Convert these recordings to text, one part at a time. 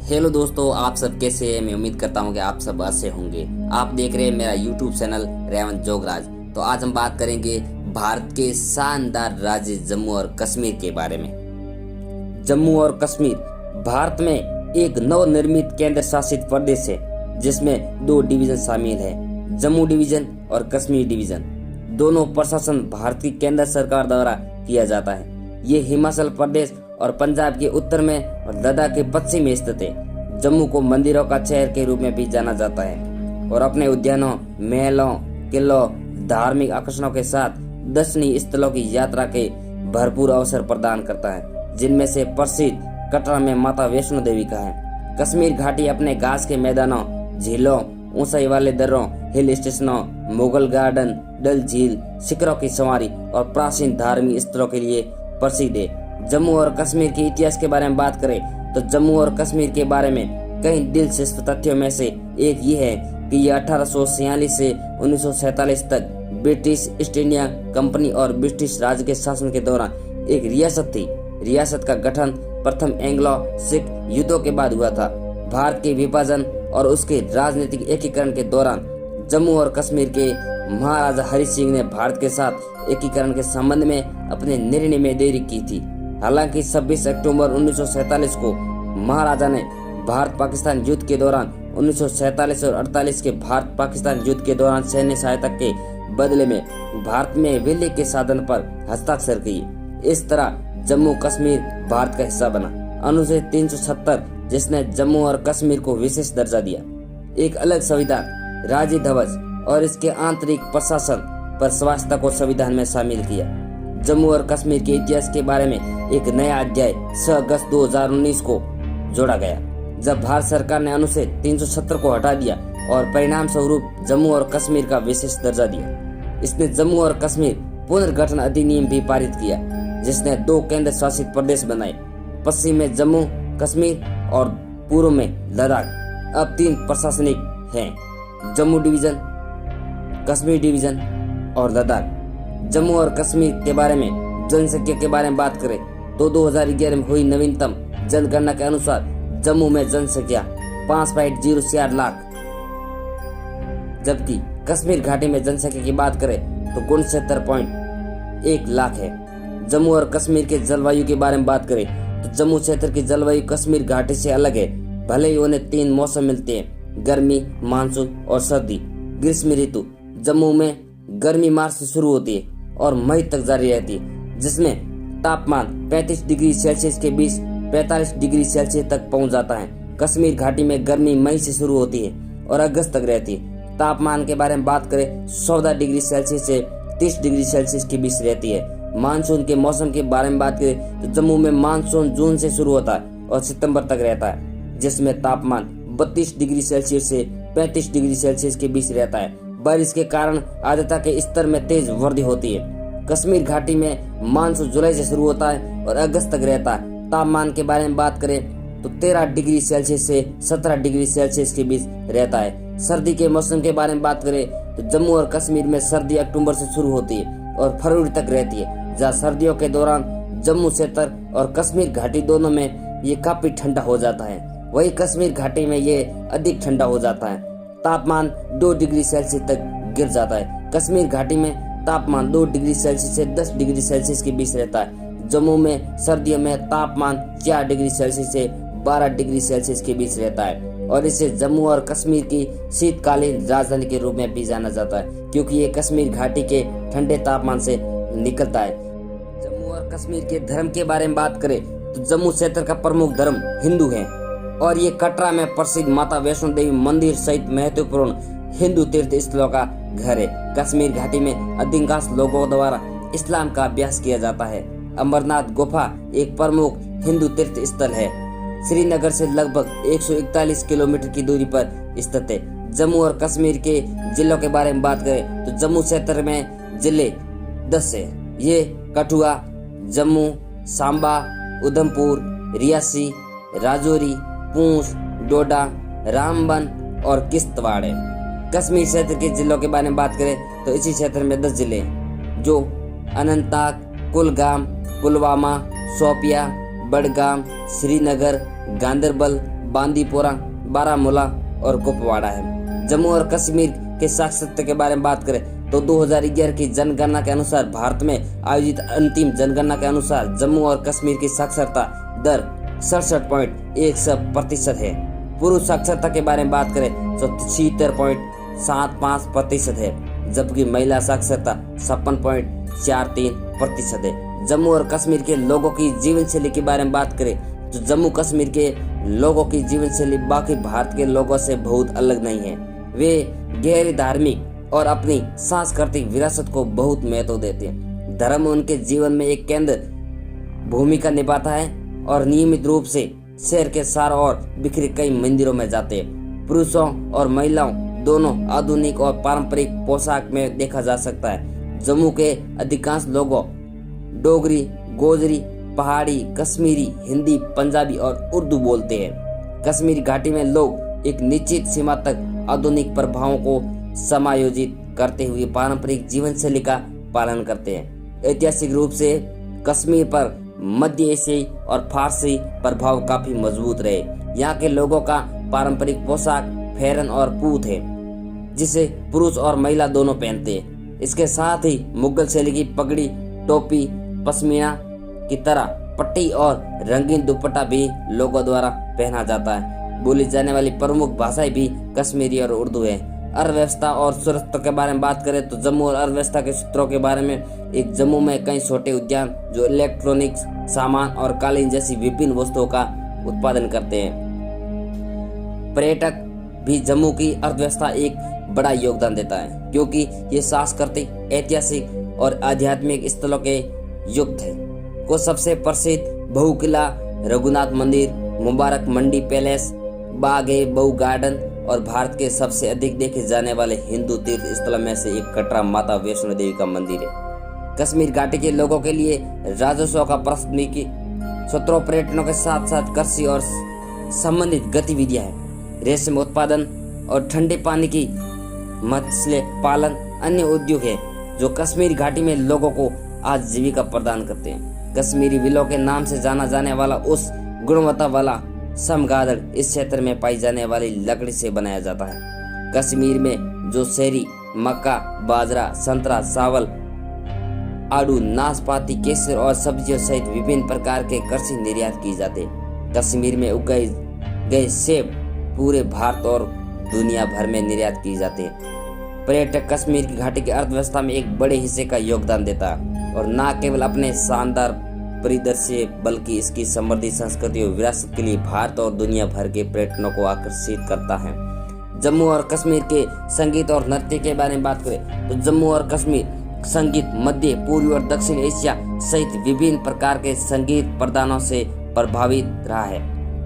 Hello दोस्तों, आप सब कैसे हैं। मैं उम्मीद करता हूं कि आप सब अच्छे होंगे। आप देख रहे हैं मेरा यूट्यूब चैनल रेवंत जोगराज। तो आज हम बात करेंगे भारत के शानदार राज्य जम्मू और कश्मीर के बारे में। जम्मू और कश्मीर भारत में एक नवनिर्मित केंद्र शासित प्रदेश है जिसमें 2 डिवीजन शामिल है, जम्मू डिवीजन और कश्मीर डिवीजन। दोनों प्रशासन भारत की केंद्र सरकार द्वारा किया जाता है। ये हिमाचल प्रदेश और पंजाब के उत्तर में और लद्दाख के पश्चिम में स्थित है। जम्मू को मंदिरों का शहर के रूप में भी जाना जाता है और अपने उद्यानों, महलों, किलों, धार्मिक आकर्षणों के साथ दर्शनीय स्थलों की यात्रा के भरपूर अवसर प्रदान करता है, जिनमें से प्रसिद्ध कटरा में माता वैष्णो देवी का है। कश्मीर घाटी अपने घास के मैदानों, झीलों, ऊंचाई वाले दर्रों, हिल स्टेशनों, मुगल गार्डन, डल झील, शिखरों की सवारी और प्राचीन धार्मिक स्थलों के लिए प्रसिद्ध है। जम्मू और कश्मीर के इतिहास के बारे में बात करें तो जम्मू और कश्मीर के बारे में कई दिलचस्प तथ्यों में से एक ये है कि यह 1846 से 1947 तक ब्रिटिश ईस्ट इंडिया कंपनी और ब्रिटिश राज के शासन के दौरान एक रियासत थी। रियासत का गठन प्रथम एंग्लो सिख युद्धों के बाद हुआ था। भारत के विभाजन और उसके राजनीतिक एकीकरण के दौरान जम्मू और कश्मीर के महाराजा हरि सिंह ने भारत के साथ एकीकरण के संबंध में अपने निर्णय में देरी की थी। हालांकि 26 अक्टूबर 1947 को महाराजा ने भारत पाकिस्तान युद्ध के दौरान 1947 और 48 के भारत पाकिस्तान युद्ध के दौरान सैन्य सहायता के बदले में भारत में विलय के साधन पर हस्ताक्षर किए। इस तरह जम्मू कश्मीर भारत का हिस्सा बना। अनुच्छेद 370 जिसने जम्मू और कश्मीर को विशेष दर्जा दिया। एक अलग संविधान, राज्य ध्वज और इसके आंतरिक प्रशासन पर स्वायत्तता को संविधान में शामिल किया। जम्मू और कश्मीर के इतिहास के बारे में एक नया अध्याय 6 अगस्त 2019 को जोड़ा गया, जब भारत सरकार ने अनुच्छेद 370 को हटा दिया और परिणाम स्वरूप जम्मू और कश्मीर का विशेष दर्जा दिया। इसने जम्मू और कश्मीर पुनर्गठन अधिनियम भी पारित किया, जिसने 2 केंद्र शासित प्रदेश बनाए, पश्चिम में जम्मू कश्मीर और पूर्व में लद्दाख। अब 3 प्रशासनिक हैं, जम्मू डिवीजन, कश्मीर डिवीजन और लद्दाख। जम्मू और कश्मीर के बारे में जनसंख्या के बारे में बात करें तो 2011 में हुई नवीनतम जनगणना के अनुसार जम्मू में जनसंख्या 5.04 लाख, जबकि कश्मीर घाटी में जनसंख्या की बात करें तो 69.1 लाख है। जम्मू और कश्मीर के जलवायु के बारे में बात करें तो जम्मू क्षेत्र की जलवायु कश्मीर घाटी से अलग है। भले ही उन्हें 3 मौसम मिलते हैं, गर्मी, मानसून और सर्दी। ग्रीष्म ऋतु जम्मू में गर्मी मार्च से शुरू होती है और मई तक जारी रहती है, जिसमें तापमान 35 डिग्री सेल्सियस के बीच 45 डिग्री सेल्सियस तक पहुंच जाता है। कश्मीर घाटी में गर्मी मई से शुरू होती है और अगस्त तक रहती है। तापमान के बारे में बात करें 14 डिग्री सेल्सियस से 30 डिग्री सेल्सियस के बीच रहती है। मानसून के मौसम के बारे में बात करें तो जम्मू में मानसून जून से शुरू होता है और सितंबर तक रहता है, जिसमें तापमान 32 डिग्री सेल्सियस से 35 डिग्री सेल्सियस के बीच रहता है। बारिश के कारण आर्द्रता के स्तर में तेज वृद्धि होती है। कश्मीर घाटी में मानसून जुलाई से शुरू होता है और अगस्त तक रहता है। तापमान के बारे में बात करें तो 13 डिग्री सेल्सियस से 17 डिग्री सेल्सियस के बीच रहता है। सर्दी के मौसम के बारे में बात करें तो जम्मू और कश्मीर में सर्दी अक्टूबर से शुरू होती है और फरवरी तक रहती है, जहाँ सर्दियों के दौरान जम्मू क्षेत्र और कश्मीर घाटी दोनों में ये काफी ठंडा हो जाता है। वही कश्मीर घाटी में ये अधिक ठंडा हो जाता है। तापमान 2 डिग्री सेल्सियस तक गिर जाता है। कश्मीर घाटी में तापमान 2 डिग्री सेल्सियस से 10 डिग्री सेल्सियस के बीच रहता है। जम्मू में सर्दियों में तापमान 4 डिग्री सेल्सियस से 12 डिग्री सेल्सियस के बीच रहता है और इसे जम्मू और कश्मीर की शीतकालीन राजधानी के रूप में भी जाना जाता है, क्योंकि ये कश्मीर घाटी के ठंडे तापमान से निकलता है। जम्मू और कश्मीर के धर्म के बारे में बात करें तो जम्मू क्षेत्र का प्रमुख धर्म हिंदू है और ये कटरा में प्रसिद्ध माता वैष्णो देवी मंदिर सहित महत्वपूर्ण हिंदू तीर्थ स्थलों का घर है। कश्मीर घाटी में अधिकांश लोगों द्वारा इस्लाम का अभ्यास किया जाता है। अमरनाथ गुफा एक प्रमुख हिंदू तीर्थ स्थल है। श्रीनगर से लगभग 141 किलोमीटर की दूरी पर स्थित है। जम्मू और कश्मीर के जिलों के बारे में बात करें तो जम्मू क्षेत्र में जिले 10 है। ये कठुआ, जम्मू, सांबा, उधमपुर, रियासी, राजौरी, पूंछ, डोडा, रामबन और किश्तवाड़ है। कश्मीर क्षेत्र के जिलों के बारे में बात करें तो इसी क्षेत्र में 10 जिले हैं, जो अनंतनाग, कुलगाम, पुलवामा, शोपिया, बडगाम, श्रीनगर, गांदरबल, बांदीपोरा, बारामूला और कुपवाड़ा है। जम्मू और कश्मीर के साक्षरता के बारे में बात करें तो 2011 की जनगणना के अनुसार भारत में आयोजित अंतिम जनगणना के अनुसार जम्मू और कश्मीर की साक्षरता दर 67.1% है। पुरुष साक्षरता के बारे में बात करें तो 76.75% है, जबकि महिला साक्षरता 56.43% है। जम्मू और कश्मीर के लोगों की जीवन शैली के बारे में बात करें तो जम्मू कश्मीर के लोगों की जीवन शैली बाकी भारत के लोगों से बहुत अलग नहीं है। वे गहरी धार्मिक और अपनी सांस्कृतिक विरासत को बहुत महत्व देते हैं। धर्म उनके जीवन में एक केंद्र भूमिका निभाता है और नियमित रूप से शहर के चारों ओर बिखरे कई मंदिरों में जाते हैं। पुरुषों और महिलाओं दोनों आधुनिक और पारंपरिक पोशाक में देखा जा सकता है। जम्मू के अधिकांश लोगों डोगरी, गोजरी, पहाड़ी, कश्मीरी, हिंदी, पंजाबी और उर्दू बोलते हैं। कश्मीरी घाटी में लोग एक निश्चित सीमा तक आधुनिक प्रभावों को समायोजित करते हुए पारंपरिक जीवन शैली का पालन करते हैं। ऐतिहासिक रूप से कश्मीर पर मध्य एशियाई और फारसी प्रभाव काफी मजबूत रहे। यहाँ के लोगों का पारंपरिक पोशाक फेरन और पूत है, जिसे पुरुष और महिला दोनों पहनते हैं। इसके साथ ही मुगल शैली की पगड़ी, टोपी, पश्मीना की तरह पट्टी और रंगीन दुपट्टा भी लोगों द्वारा पहना जाता है। बोली जाने वाली प्रमुख भाषाएं भी कश्मीरी और उर्दू है। अर्थव्यवस्था और सुरक्षा के बारे में बात करें तो जम्मू और अर्थव्यवस्था के सूत्रों के बारे में एक जम्मू में कई छोटे उद्यान जो इलेक्ट्रॉनिक्स सामान और कालीन जैसी विभिन्न वस्तुओं का उत्पादन करते हैं। पर्यटक भी जम्मू की अर्थव्यवस्था एक बड़ा योगदान देता है, क्योंकि ये सांस्कृतिक, ऐतिहासिक और आध्यात्मिक स्थलों के युक्त है। को सबसे प्रसिद्ध बहुकिला रघुनाथ मंदिर, मुबारक मंडी पैलेस, बाग-ए-बहु गार्डन और भारत के सबसे अधिक देखे जाने वाले हिंदू तीर्थ स्थलों में से एक कटरा माता वैष्णो देवी का मंदिर है। कश्मीर घाटी के लोगों के लिए राजस्व का प्राथमिक स्रोत पर्यटनों के साथ साथ कृषि और संबंधित गतिविधियां हैं। रेशम उत्पादन और ठंडे पानी की मत्स्य पालन अन्य उद्योग है जो कश्मीर घाटी में लोगों को आजीविका प्रदान करते हैं। कश्मीरी विलो के नाम से जाना जाने वाला उस गुणवत्ता वाला समगादड़ इस क्षेत्र में पाई जाने वाली लकड़ी से बनाया जाता है। कश्मीर में जो शहरी मक्का, बाजरा, संतरा, चावल, आड़ू, नाशपाती, केसर और सब्जियों सहित विभिन्न प्रकार के कृषि निर्यात किए जाते हैं। कश्मीर में उगाए गए सेब पूरे भारत और दुनिया भर में निर्यात किए जाते हैं। पर्यटक कश्मीर की घाटी की अर्थव्यवस्था में एक बड़े हिस्से का योगदान देता है और न केवल अपने शानदार परिदृश्य बल्कि इसकी समृद्ध संस्कृति और विरासत के लिए भारत और दुनिया भर के पर्यटकों को आकर्षित करता है। जम्मू और कश्मीर के संगीत और नृत्य के बारे में बात करें तो जम्मू और कश्मीर संगीत मध्य, पूर्वी और दक्षिण एशिया सहित विभिन्न प्रकार के संगीत प्रदानों से प्रभावित रहा है।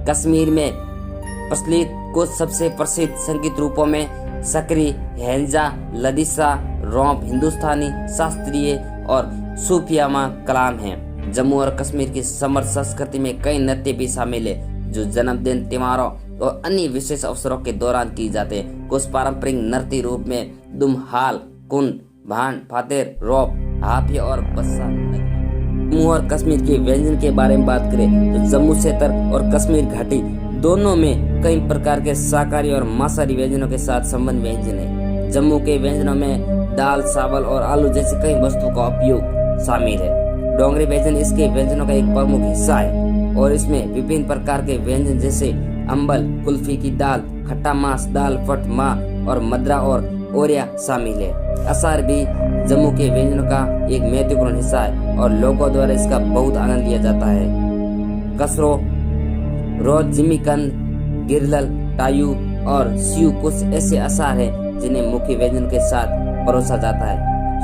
कश्मीर में प्रचलित कुछ सबसे प्रसिद्ध संगीत रूपों में सकरी, हेंजा, लदिसा, रौंप, हिंदुस्तानी, शास्त्रीय और सूफियामा कलाम हैं। जम्मू और कश्मीर की समृद्ध संस्कृति में कई नृत्य भी शामिल है जो जन्मदिन, त्योहारों और अन्य विशेष अवसरों के दौरान किए जाते हैं। कुछ पारंपरिक नृत्य रूप में दुमहाल, कुंड, भांड, फातेर, रौप, हाफिया और बस्सा। जम्मू और कश्मीर के व्यंजन के बारे में बात करें तो जम्मू क्षेत्र और कश्मीर घाटी दोनों में कई प्रकार के शाकाहारी और मांसाहारी व्यंजनों के साथ संबंध व्यंजन है। जम्मू के व्यंजनों में दाल, चावल और आलू जैसी कई वस्तुओं का उपयोग शामिल है। डोंगरी व्यंजन इसके व्यंजनों का एक प्रमुख हिस्सा है और इसमें विभिन्न प्रकार के व्यंजन जैसे अंबल, कुल्फी की दाल, खट्टा मांस, दाल फट माँ और मदरा और ओरिया शामिल है। अचार भी जम्मू के व्यंजनों का एक महत्वपूर्ण हिस्सा है और लोगों द्वारा इसका बहुत आनंद लिया जाता है। कसरो, रोज, जिमीकंद, गिरलल, टायू और स्यू कुछ ऐसे अचार हैं जिन्हें मुख्य व्यंजन के साथ परोसा जाता है।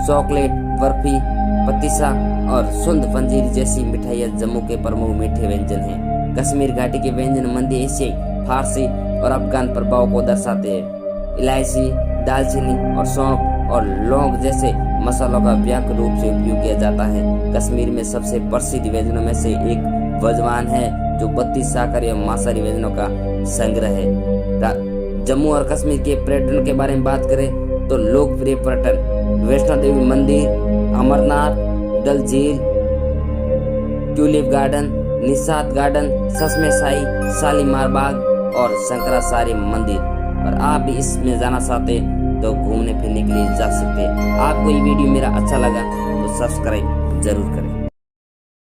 चॉकलेट, बर्फी, पतीसा और सुंद पंजीरी जैसी मिठाइयाँ जम्मू के प्रमुख मीठे व्यंजन हैं। कश्मीर घाटी के व्यंजन मध्य एशियाई, फारसी और अफगान प्रभाव को दर्शाते हैं। इलायची, दालचीनी और सौंफ और लौंग जैसे मसालों का व्यापक रूप से उपयोग किया जाता है। कश्मीर में सबसे प्रसिद्ध व्यंजनों में से एक वजवान है जो 32 शाकाहारी और मांसाहारी व्यंजनों का संग्रह है। जम्मू और कश्मीर के पर्यटन के बारे में बात करें तो लोकप्रिय पर्यटन वैष्णो देवी मंदिर, अमरनाथ, डल झील, ट्यूलिप गार्डन, निशात गार्डन, चश्मे शाही, शालीमार बाग, और शंकराचार्य मंदिर। और आप भी इसमें जाना चाहते तो घूमने फिरने के लिए जा सकते हैं। आपको ये वीडियो मेरा अच्छा लगा तो सब्सक्राइब जरूर करें।